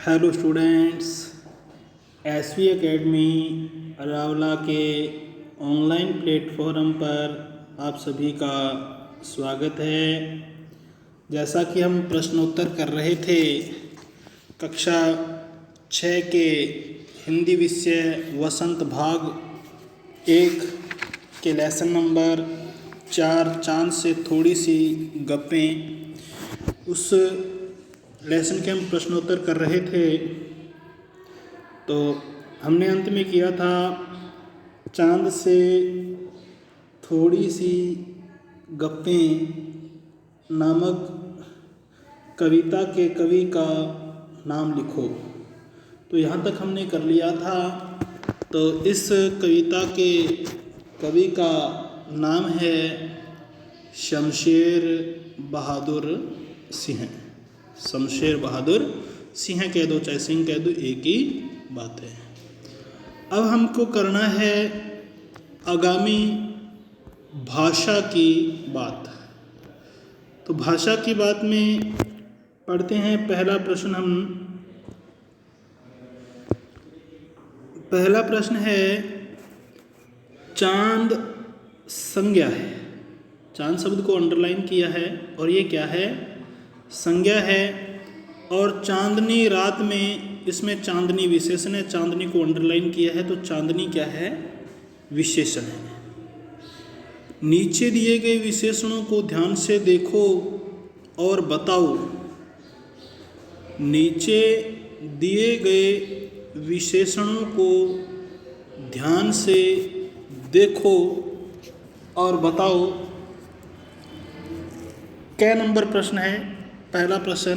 Hello students, SV academy अरावला के online platform पर आप सभी का स्वागत है। जैसा कि हम प्रश्नोत्तर कर रहे थे कक्षा 6 के हिंदी विषय वसंत भाग 1 के लेसन नंबर 4 चांद से थोड़ी सी गप्पें, उस लेसन के हम प्रश्नोत्तर कर रहे थे। तो हमने अंत में किया था चांद से थोड़ी सी गप्पें नामक कविता के कवि का नाम लिखो। तो यहाँ तक हमने कर लिया था। तो इस कविता के कवि का नाम है शमशेर बहादुर सिंह। शमशेर बहादुर सिंह कह दो चाहे सिंह कह दो, एक ही बात है। अब हमको करना है आगामी भाषा की बात। तो भाषा की बात में पढ़ते हैं। पहला प्रश्न है चांद संज्ञा है। चांद शब्द को अंडरलाइन किया है और ये क्या है? संज्ञा है। और चांदनी रात में, इसमें चांदनी विशेषण है, चांदनी को अंडरलाइन किया है। तो चांदनी क्या है? विशेषण है। नीचे दिए गए विशेषणों को ध्यान से देखो और बताओ। नीचे दिए गए विशेषणों को ध्यान से देखो और बताओ। कै नंबर प्रश्न है? पहला प्रश्न,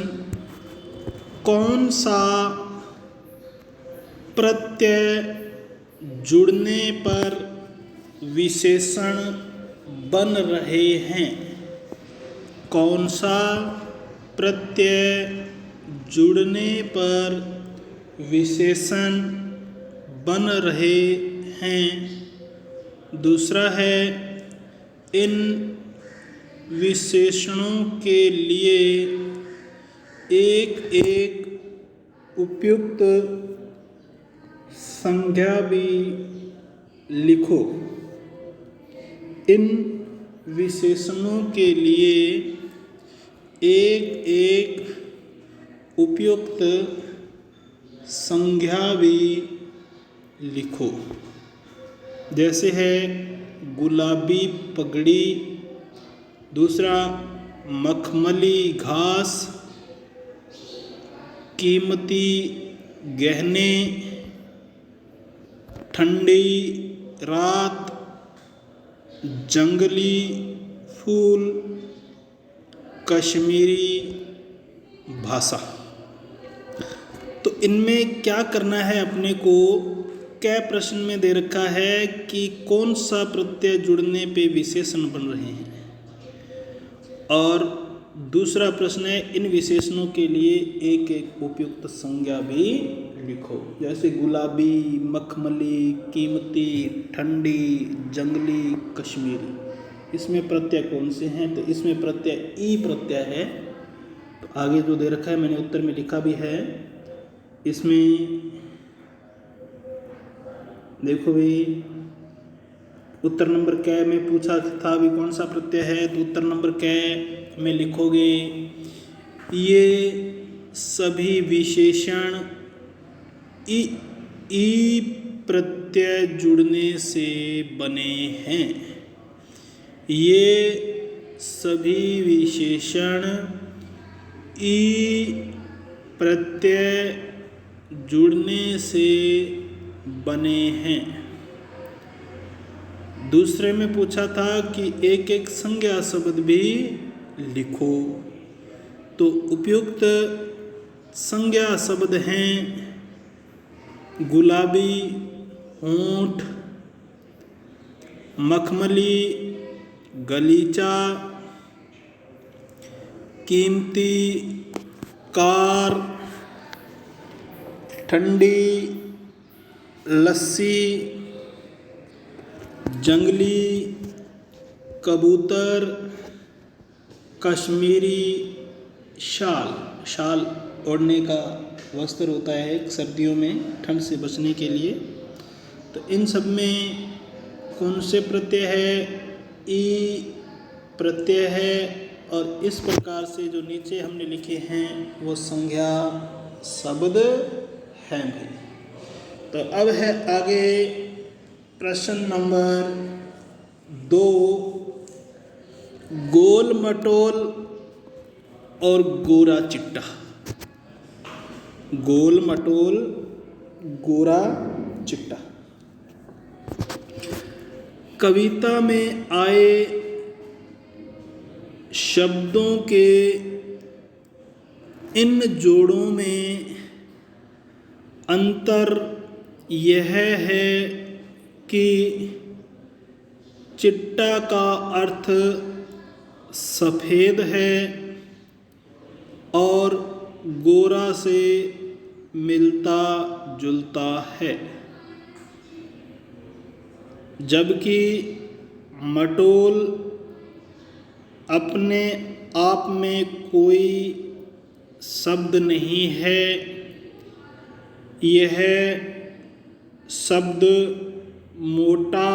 कौन सा प्रत्यय जुड़ने पर विशेषण बन रहे हैं? कौन सा प्रत्यय जुड़ने पर विशेषण बन रहे हैं? दूसरा है, इन विशेषणों के लिए एक एक उपयुक्त संज्ञा भी लिखो। इन विशेषणों के लिए एक एक उपयुक्त संज्ञा भी लिखो। जैसे है गुलाबी पगड़ी, दूसरा मखमली घास, कीमती गहने, ठंडी रात, जंगली फूल, कश्मीरी भाषा। तो इनमें क्या करना है अपने को? क्या प्रश्न में दे रखा है कि कौन सा प्रत्यय जुड़ने पे विशेषण बन रहे हैं, और दूसरा प्रश्न है इन विशेषणों के लिए एक एक उपयुक्त संज्ञा भी लिखो। जैसे गुलाबी, मखमली, कीमती, ठंडी, जंगली, कश्मीरी। इसमें प्रत्यय कौन से हैं? तो इसमें प्रत्यय ई प्रत्यय है। तो आगे जो दे रखा है मैंने उत्तर में लिखा भी है। इसमें देखो भाई, उत्तर नंबर कै में पूछा था भी कौन सा प्रत्यय है, तो उत्तर नंबर कै में लिखोगे ये सभी विशेषण ई प्रत्यय जुड़ने से बने हैं। ये सभी विशेषण ई प्रत्यय जुड़ने से बने हैं। दूसरे में पूछा था कि एक एक संज्ञा शब्द भी लिखो। तो उपयुक्त संज्ञा शब्द हैं गुलाबी, होंठ, मखमली, गलीचा, कीमती, कार, ठंडी, लस्सी, जंगली, कबूतर, कश्मीरी, शाल ओढ़ने का वस्त्र होता है सर्दियों में ठंड से बचने के लिए। तो इन सब में कौन से प्रत्यय है? ई प्रत्यय है और इस प्रकार से जो नीचे हमने लिखे हैं वो संज्ञा शब्द हैं भी। तो अब है आगे प्रश्न नंबर 2, गोल मटोल और गोरा चिट्टा। गोल मटोल गोरा चिट्टा। कविता में आए शब्दों के इन जोड़ों में अंतर यह है कि चिट्टा का अर्थ सफ़ेद है और गोरा से मिलता जुलता है, जबकि मटोल अपने आप में कोई शब्द नहीं है। यह शब्द मोटा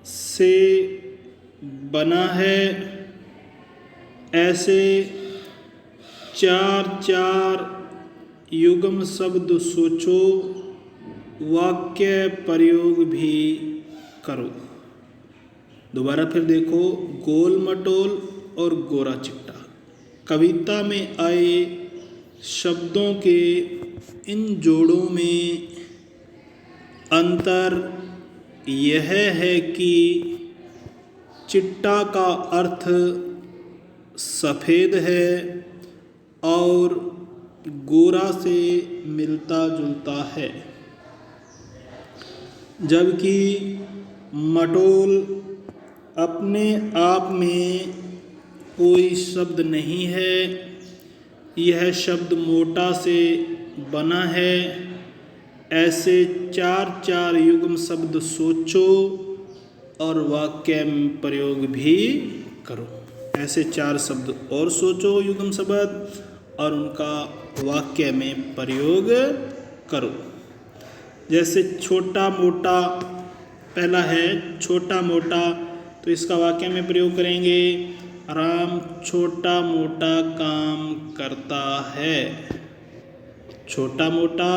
से बना है। ऐसे 4 युग्म शब्द सोचो, वाक्य प्रयोग भी करो। दोबारा फिर देखो, गोल मटोल और गोरा चिट्टा। कविता में आए शब्दों के इन जोड़ों में अंतर यह है कि चिट्टा का अर्थ सफ़ेद है और गोरा से मिलता जुलता है, जबकि मटोल अपने आप में कोई शब्द नहीं है। यह शब्द मोटा से बना है। ऐसे 4 युग्म शब्द सोचो और वाक्य में प्रयोग भी करो। ऐसे 4 शब्द और सोचो युग्म शब्द और उनका वाक्य में प्रयोग करो। जैसे छोटा मोटा, पहला है छोटा मोटा, तो इसका वाक्य में प्रयोग करेंगे, राम छोटा मोटा काम करता है। छोटा मोटा,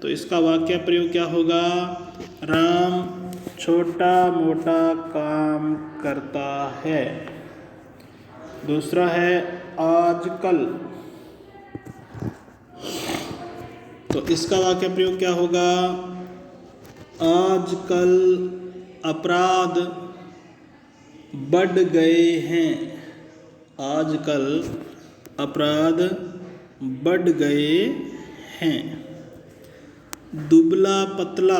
तो इसका वाक्य प्रयोग क्या होगा? राम छोटा मोटा काम करता है। दूसरा है आजकल, तो इसका वाक्य प्रयोग क्या होगा? आजकल अपराध बढ़ गए हैं। आजकल अपराध बढ़ गए हैं। दुबला पतला,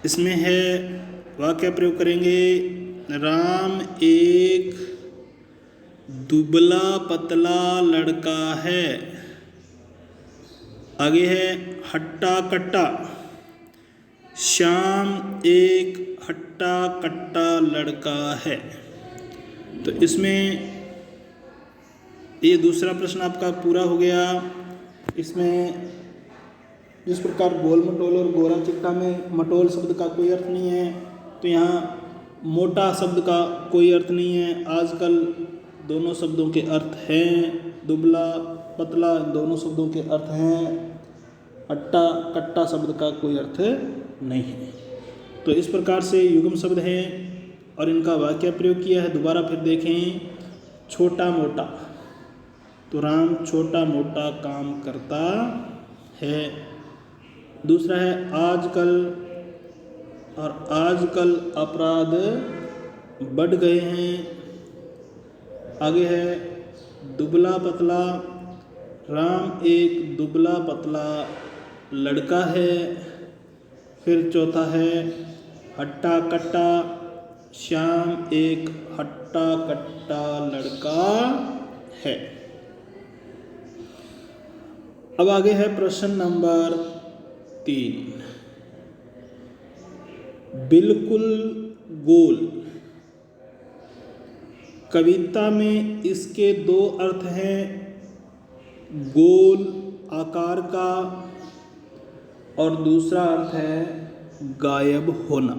इसमें है वाक्य प्रयोग करेंगे, राम एक दुबला पतला लड़का है। आगे है हट्टा कट्टा, श्याम एक हट्टा कट्टा लड़का है। तो इसमें ये दूसरा प्रश्न आपका पूरा हो गया। इसमें जिस प्रकार गोल मटोल और गोरा चिट्टा में मटोल शब्द का कोई अर्थ नहीं है, तो यहाँ मोटा शब्द का कोई अर्थ नहीं है। आजकल दोनों शब्दों के अर्थ हैं। दुबला पतला दोनों शब्दों के अर्थ हैं। हट्टा कट्टा शब्द का कोई अर्थ नहीं है। तो इस प्रकार से युग्म शब्द हैं और इनका वाक्य प्रयोग किया है। दोबारा फिर देखें, छोटा मोटा, तो राम छोटा मोटा काम करता है। दूसरा है आजकल, और आजकल अपराध बढ़ गए हैं। आगे है दुबला पतला, राम एक दुबला पतला लड़का है। फिर चौथा है हट्टा कट्टा, श्याम एक हट्टा कट्टा लड़का है। अब आगे है प्रश्न नंबर 3, बिल्कुल गोल। कविता में इसके दो अर्थ हैं, गोल आकार का और दूसरा अर्थ है गायब होना।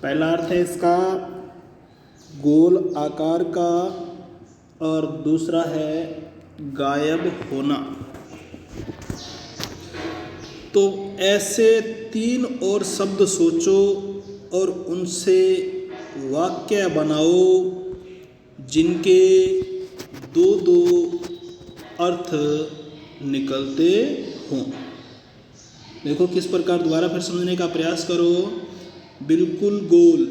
पहला अर्थ है इसका गोल आकार का और दूसरा है गायब होना। तो ऐसे 3 और शब्द सोचो और उनसे वाक्य बनाओ जिनके दो अर्थ निकलते हों। देखो किस प्रकार, दोबारा फिर समझने का प्रयास करो। बिल्कुल गोल,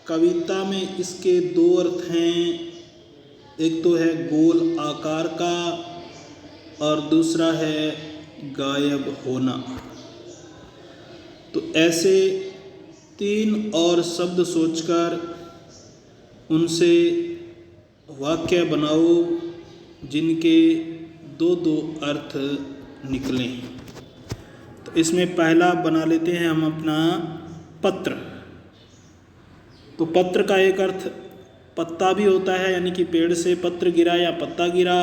कविता में इसके 2 अर्थ हैं, एक तो है गोल आकार का और दूसरा है गायब होना। तो ऐसे 3 और शब्द सोचकर उनसे वाक्य बनाओ जिनके दो अर्थ निकलें। तो इसमें पहला बना लेते हैं हम अपना पत्र। तो पत्र का एक अर्थ पत्ता भी होता है, यानी कि पेड़ से पत्र गिरा या पत्ता गिरा,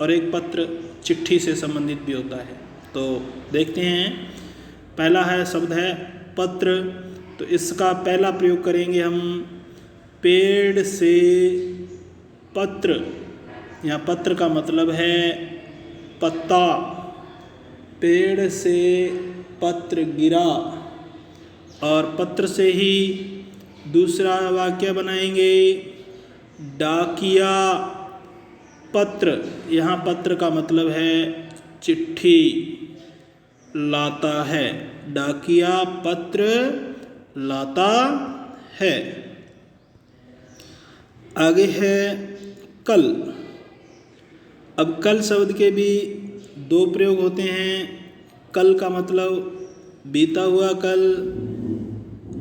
और एक पत्र चिट्ठी से संबंधित भी होता है। तो देखते हैं, पहला है शब्द है पत्र। तो इसका पहला प्रयोग करेंगे हम, पेड़ से पत्र। यहाँ पत्र का मतलब है पत्ता। पेड़ से पत्र गिरा, और पत्र से ही दूसरा वाक्य बनाएंगे, डाकिया पत्र। यहाँ पत्र का मतलब है चिट्ठी लाता है। डाकिया पत्र लाता है। आगे है कल। अब कल शब्द के भी 2 प्रयोग होते हैं। कल का मतलब बीता हुआ कल,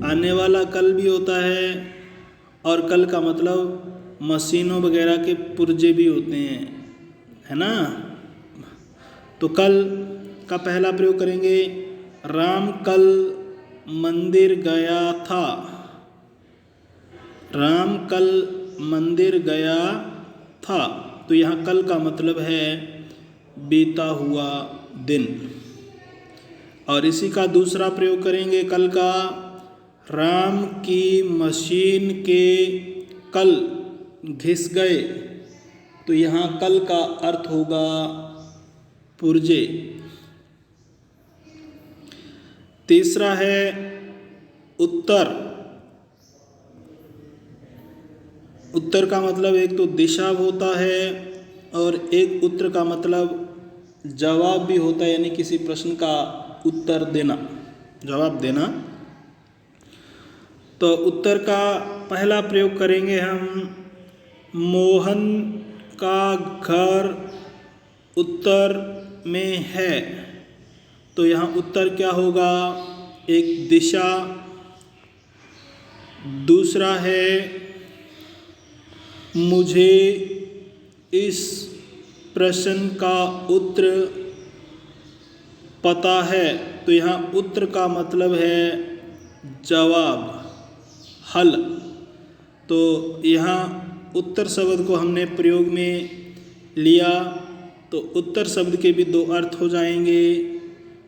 आने वाला कल भी होता है, और कल का मतलब मशीनों वगैरह के पुर्जे भी होते हैं, है ना। तो कल का पहला प्रयोग करेंगे, राम कल मंदिर गया था। राम कल मंदिर गया था। तो यहाँ कल का मतलब है बीता हुआ दिन। और इसी का दूसरा प्रयोग करेंगे कल का, राम की मशीन के कल घिस गए। तो यहाँ कल का अर्थ होगा पुर्जे। तीसरा है उत्तर। उत्तर का मतलब एक तो दिशा होता है, और एक उत्तर का मतलब जवाब भी होता है, यानी किसी प्रश्न का उत्तर देना, जवाब देना। तो उत्तर का पहला प्रयोग करेंगे हम, मोहन का घर उत्तर में है। तो यहाँ उत्तर क्या होगा, एक दिशा। दूसरा है मुझे इस प्रश्न का उत्तर पता है। तो यहाँ उत्तर का मतलब है जवाब, हल। तो यहाँ उत्तर शब्द को हमने प्रयोग में लिया, तो उत्तर शब्द के भी 2 अर्थ हो जाएंगे।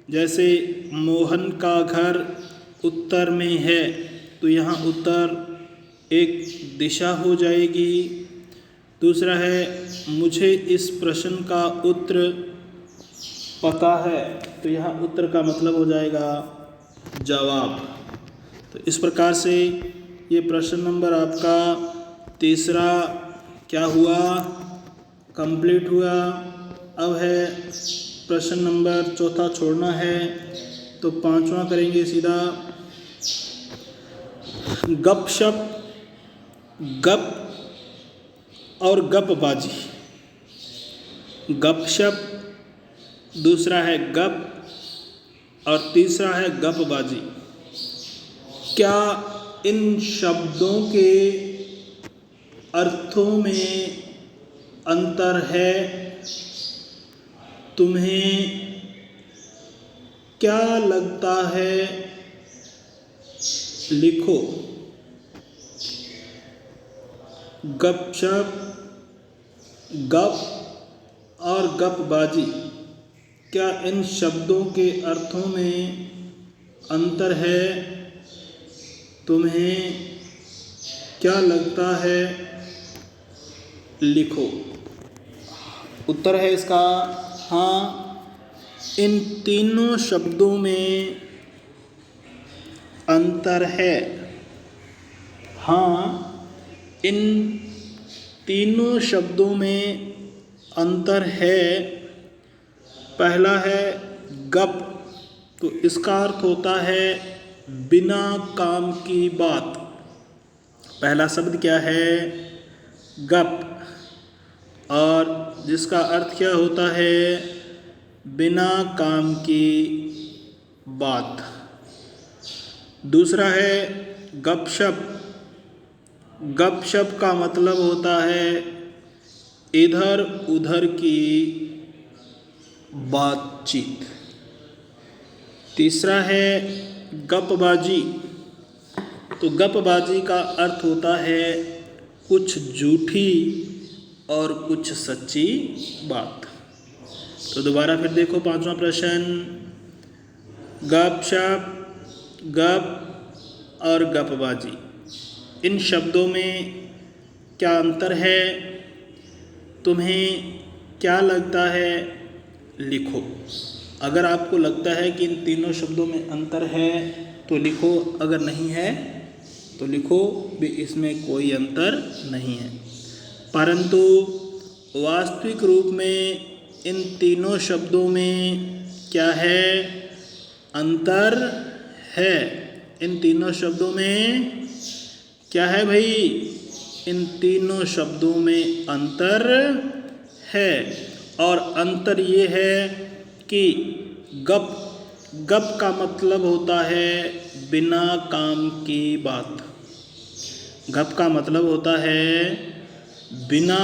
जैसे मोहन का घर उत्तर में है, तो यहाँ उत्तर एक दिशा हो जाएगी। दूसरा है मुझे इस प्रश्न का उत्तर पता है, तो यहाँ उत्तर का मतलब हो जाएगा जवाब। तो इस प्रकार से ये प्रश्न नंबर आपका तीसरा क्या हुआ, कंप्लीट हुआ। अब है प्रश्न नंबर चौथा छोड़ना है, तो 5वां करेंगे सीधा। गपशप, गप और गपबाजी। गपशप, दूसरा है गप, और तीसरा है गपबाजी। क्या इन शब्दों के अर्थों में अंतर है? तुम्हें क्या लगता है? लिखो। गपशप, गप और गपबाजी, क्या इन शब्दों के अर्थों में अंतर है? तुम्हें क्या लगता है? लिखो। उत्तर है इसका हाँ, इन तीनों शब्दों में अंतर है। हाँ, इन तीनों शब्दों में अंतर है। पहला है गप, तो इसका अर्थ होता है बिना काम की बात। पहला शब्द क्या है? गप, और जिसका अर्थ क्या होता है? बिना काम की बात। दूसरा है गपशप। गपशप का मतलब होता है इधर उधर की बातचीत। तीसरा है गपबाजी। तो गपबाजी का अर्थ होता है कुछ झूठी और कुछ सच्ची बात। तो दोबारा फिर देखो पांचवा प्रश्न, गपशप, गप और गपबाजी, इन शब्दों में क्या अंतर है? तुम्हें क्या लगता है? लिखो। अगर आपको लगता है कि इन तीनों शब्दों में अंतर है तो लिखो, अगर नहीं है तो लिखो भी इसमें कोई अंतर नहीं है। परंतु वास्तविक रूप में इन तीनों शब्दों में क्या है? अंतर है। इन तीनों शब्दों में क्या है भाई? इन तीनों शब्दों में अंतर है। और अंतर ये है कि गप का मतलब होता है बिना काम की बात। गप का मतलब होता है बिना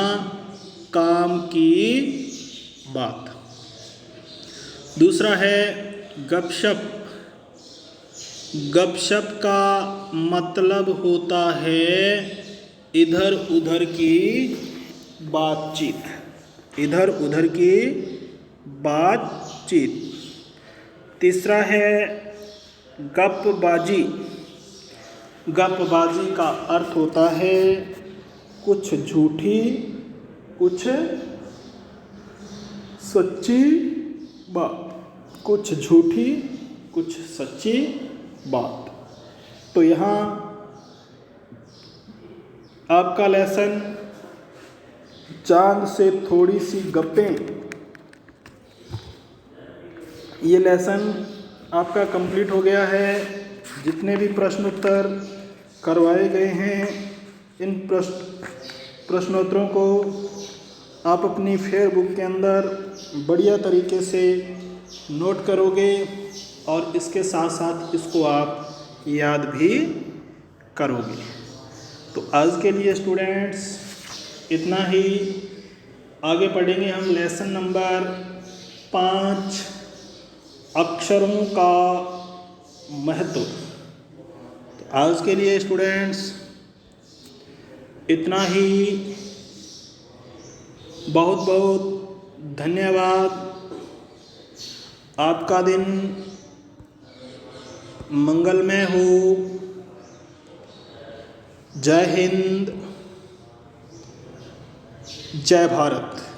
काम की बात। दूसरा है गपशप। गपशप का मतलब होता है इधर उधर की बातचीत। इधर उधर की बातचीत। तीसरा है गपबाजी। गपबाजी का अर्थ होता है कुछ झूठी कुछ सच्ची बात। कुछ झूठी कुछ सच्ची बात। तो यहाँ आपका लेसन चांद से थोड़ी सी गप्पें, ये लेसन आपका कंप्लीट हो गया है। जितने भी प्रश्न उत्तर करवाए गए हैं, इन प्रश्नोत्तरों को आप अपनी फेयर बुक के अंदर बढ़िया तरीके से नोट करोगे और इसके साथ साथ इसको आप याद भी करोगे। तो आज के लिए स्टूडेंट्स इतना ही। आगे पढ़ेंगे हम लेसन नंबर 5, अक्षरों का महत्व। तो आज के लिए स्टूडेंट्स इतना ही। बहुत बहुत धन्यवाद। आपका दिन मंगलमय हो। जय हिंद, जय भारत।